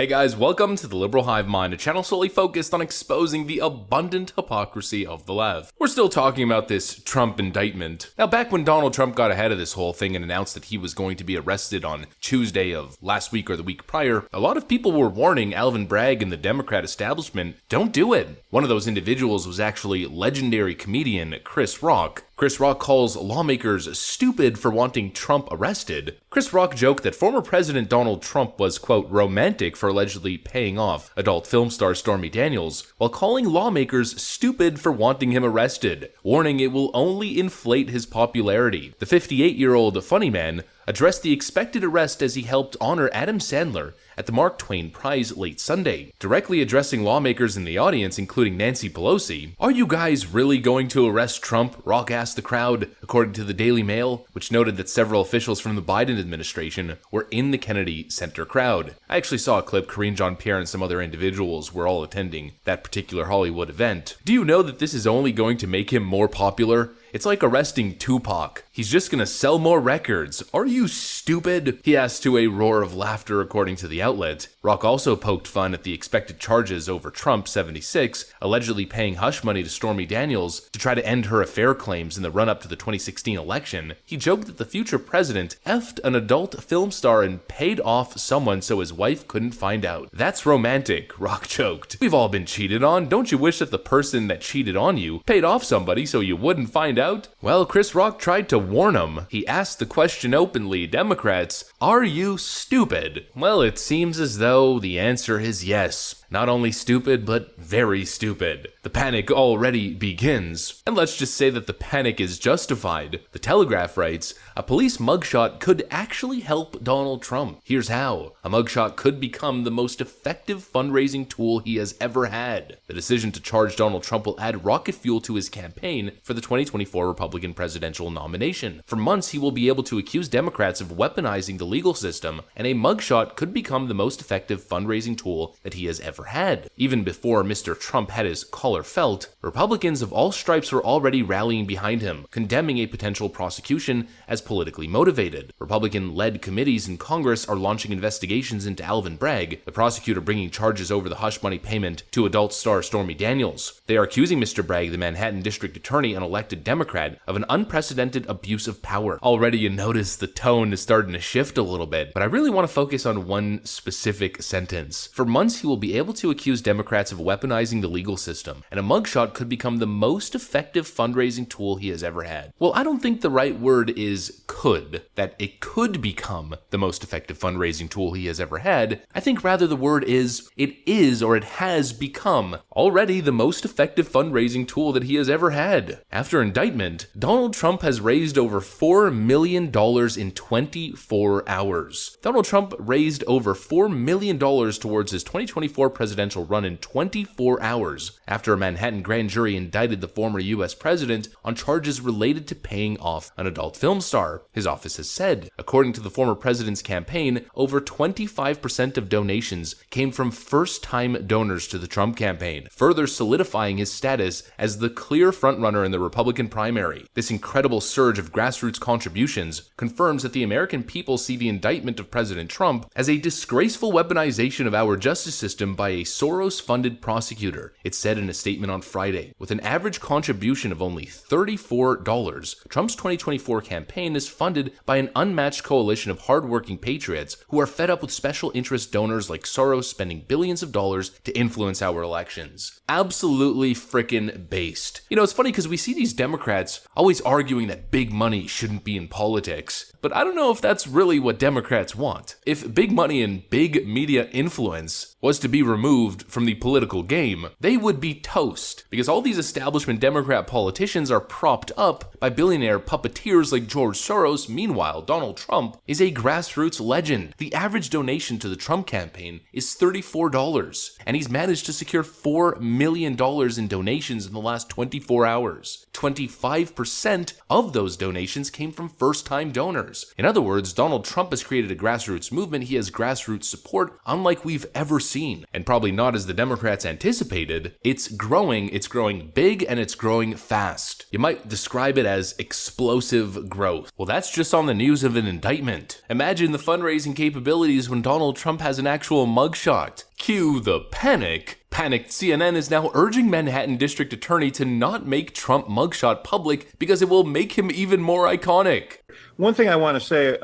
Hey guys, welcome to the Liberal Hive Mind, a channel solely focused on exposing the abundant hypocrisy of the left. We're still talking about this Trump indictment. Now, back when Donald Trump got ahead of this whole thing and announced that he was going to be arrested on Tuesday of last week or the week prior, a lot of people were warning Alvin Bragg and the Democrat establishment, don't do it. One of those individuals was actually legendary comedian Chris Rock. Chris Rock calls lawmakers stupid for wanting Trump arrested. Chris Rock joked that former President Donald Trump was, quote, romantic for allegedly paying off adult film star Stormy Daniels, while calling lawmakers stupid for wanting him arrested, warning it will only inflate his popularity. The 58-year-old funny man addressed the expected arrest as he helped honor Adam Sandler at the Mark Twain Prize late Sunday. Directly addressing lawmakers in the audience, including Nancy Pelosi, "Are you guys really going to arrest Trump?" Rock asked the crowd, according to the Daily Mail, which noted that several officials from the Biden administration were in the Kennedy Center crowd. I actually saw a clip. Karine Jean-Pierre and some other individuals were all attending that particular Hollywood event. Do you know that this is only going to make him more popular? It's like arresting Tupac. He's just gonna sell more records. Are you stupid? He asked to a roar of laughter, according to the outlet. Rock also poked fun at the expected charges over Trump, 76, allegedly paying hush money to Stormy Daniels to try to end her affair claims in the run-up to the 2016 election. He joked that the future president effed an adult film star and paid off someone so his wife couldn't find out. That's romantic, Rock joked. We've all been cheated on. Don't you wish that the person that cheated on you paid off somebody so you wouldn't find out? Well, Chris Rock tried to warn him. He asked the question openly, Democrats, are you stupid? Well, it seems as though the answer is yes. Not only stupid, but very stupid. The panic already begins. And let's just say that the panic is justified. The Telegraph writes, a police mugshot could actually help Donald Trump. Here's how. A mugshot could become the most effective fundraising tool he has ever had. The decision to charge Donald Trump will add rocket fuel to his campaign for the 2024 Republican presidential nomination. For months, he will be able to accuse Democrats of weaponizing the legal system, and a mugshot could become the most effective fundraising tool that he has ever had. Even before Mr. Trump had his collar felt, Republicans of all stripes were already rallying behind him, condemning a potential prosecution as politically motivated. Republican-led committees in Congress are launching investigations into Alvin Bragg, the prosecutor bringing charges over the hush money payment to adult star Stormy Daniels. They are accusing Mr. Bragg, the Manhattan District Attorney and elected Democrat, of an unprecedented abuse of power. Already you notice the tone is starting to shift a little bit, but I really want to focus on one specific sentence. For months, he will be able to accuse Democrats of weaponizing the legal system, and a mugshot could become the most effective fundraising tool he has ever had. Well, I don't think the right word is could, that it could become the most effective fundraising tool he has ever had. I think rather the word is, it is or it has become already the most effective fundraising tool that he has ever had. After indictment, Donald Trump has raised over $4 million in 24 hours. Donald Trump raised over $4 million towards his 2024 presidential run in 24 hours after a Manhattan grand jury indicted the former U.S. president on charges related to paying off an adult film star, his office has said. According to the former president's campaign, over 25% of donations came from first-time donors to the Trump campaign, further solidifying his status as the clear frontrunner in the Republican primary. This incredible surge of grassroots contributions confirms that the American people see the indictment of President Trump as a disgraceful weaponization of our justice system by a Soros-funded prosecutor, it said in a statement on Friday. With an average contribution of only $34, Trump's 2024 campaign is funded by an unmatched coalition of hardworking patriots who are fed up with special interest donors like Soros spending billions of dollars to influence our elections. Absolutely frickin' based. You know, it's funny because we see these Democrats always arguing that big money shouldn't be in politics, but I don't know if that's really what Democrats want. If big money and big media influence was to be removed from the political game, they would be toast, because all these establishment Democrat politicians are propped up by billionaire puppeteers like George Soros. Meanwhile, Donald Trump is a grassroots legend. The average donation to the Trump campaign is $34, and he's managed to secure $4 million in donations in the last 24 hours. 25% of those donations came from first-time donors. In other words, Donald Trump has created a grassroots movement. He has grassroots support unlike we've ever seen. And and probably not as the Democrats anticipated, it's growing big, and it's growing fast. You might describe it as explosive growth. Well, that's just on the news of an indictment. Imagine the fundraising capabilities when Donald Trump has an actual mugshot. Cue the panic. Panicked CNN is now urging Manhattan District Attorney to not make Trump mugshot public because it will make him even more iconic. One thing I want to say,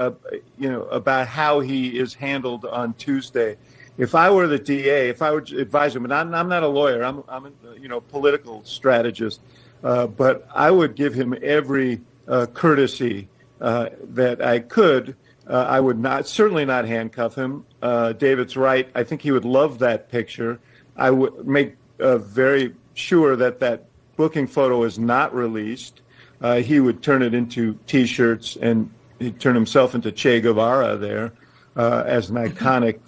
about how he is handled on Tuesday. If I were the DA, if I would advise him, and I'm not a lawyer, I'm a political strategist, but I would give him every courtesy that I could. I would certainly not handcuff him. David's right. I think he would love that picture. I would make very sure that booking photo is not released. He would turn it into T-shirts, and he'd turn himself into Che Guevara there as an iconic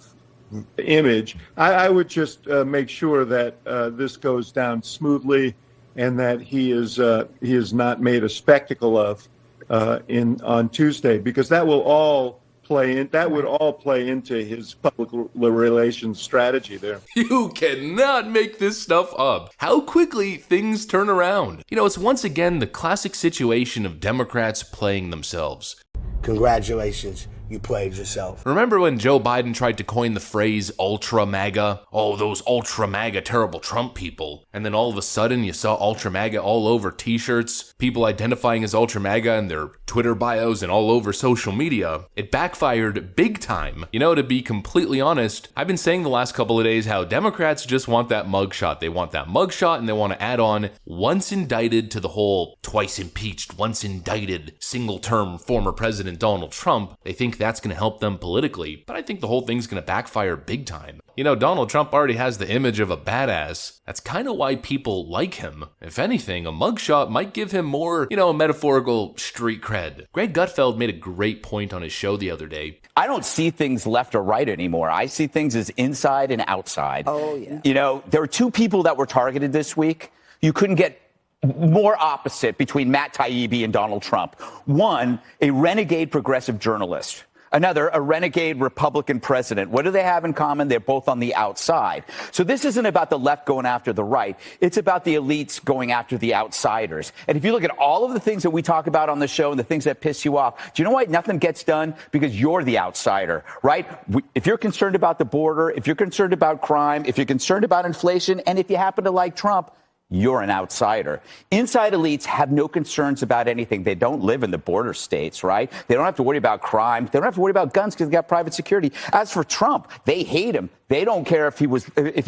image. I would just make sure that this goes down smoothly, and that he is not made a spectacle of on Tuesday, because that will all play in. That would all play into his public relations strategy there. You cannot make this stuff up. How quickly things turn around. It's once again the classic situation of Democrats playing themselves. Congratulations, you played yourself. Remember when Joe Biden tried to coin the phrase ultra MAGA? Oh, those ultra MAGA terrible Trump people. And then all of a sudden you saw ultra MAGA all over t-shirts, people identifying as ultra MAGA in their Twitter bios and all over social media. It backfired big time. To be completely honest, I've been saying the last couple of days how Democrats just want that mugshot. They want that mugshot, and they want to add on once indicted to the whole twice impeached, once indicted, single-term former President Donald Trump. They think that's going to help them politically, but I think the whole thing's going to backfire big time. Donald Trump already has the image of a badass. That's kind of why people like him. If anything, a mugshot might give him more, metaphorical street cred. Greg Gutfeld made a great point on his show the other day. I don't see things left or right anymore. I see things as inside and outside. Oh, yeah. There were two people that were targeted this week. You couldn't get more opposite between Matt Taibbi and Donald Trump. One, a renegade progressive journalist. Another, a renegade Republican president. What do they have in common? They're both on the outside. So this isn't about the left going after the right. It's about the elites going after the outsiders. And if you look at all of the things that we talk about on the show and the things that piss you off, do you know why nothing gets done? Because you're the outsider, right? If you're concerned about the border, if you're concerned about crime, if you're concerned about inflation, and if you happen to like Trump, you're an outsider. Inside elites have no concerns about anything. They don't live in the border states, right? They don't have to worry about crime. They don't have to worry about guns because they got private security. As for Trump, they hate him. They don't care if he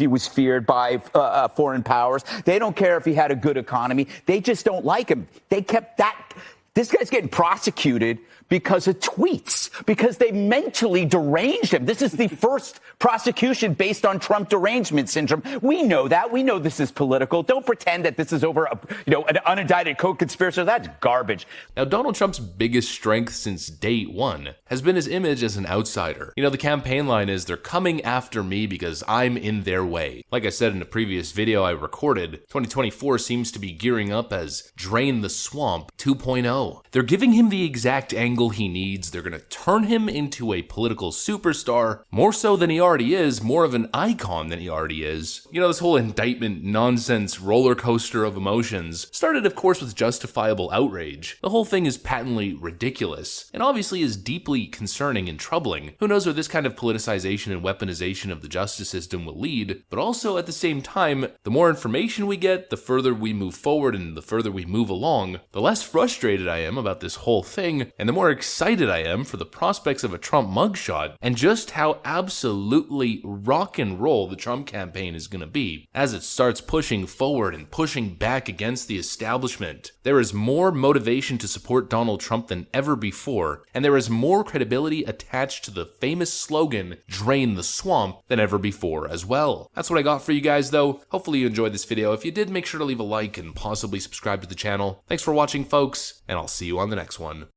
was feared by foreign powers. They don't care if he had a good economy. They just don't like him. They kept that. This guy's getting prosecuted because of tweets, because they mentally deranged him. This is the first prosecution based on Trump derangement syndrome. We know that. We know this is political. Don't pretend that this is over an unindicted co-conspirator. That's garbage. Now, Donald Trump's biggest strength since day one has been his image as an outsider. The campaign line is, they're coming after me because I'm in their way. Like I said in a previous video I recorded, 2024 seems to be gearing up as Drain the Swamp 2.0. They're giving him the exact angle he needs. They're going to turn him into a political superstar, more so than he already is, more of an icon than he already is. This whole indictment nonsense roller coaster of emotions started, of course, with justifiable outrage. The whole thing is patently ridiculous, and obviously is deeply concerning and troubling. Who knows where this kind of politicization and weaponization of the justice system will lead, but also at the same time, the more information we get, the further we move forward and the further we move along, the less frustrated I am about this whole thing, and the more excited I am for the prospects of a Trump mugshot, and just how absolutely rock and roll the Trump campaign is going to be as it starts pushing forward and pushing back against the establishment. There is more motivation to support Donald Trump than ever before, and there is more credibility attached to the famous slogan, "Drain the Swamp," than ever before as well. That's what I got for you guys though. Hopefully you enjoyed this video. If you did, make sure to leave a like and possibly subscribe to the channel. Thanks for watching, folks, and I'll see you on the next one.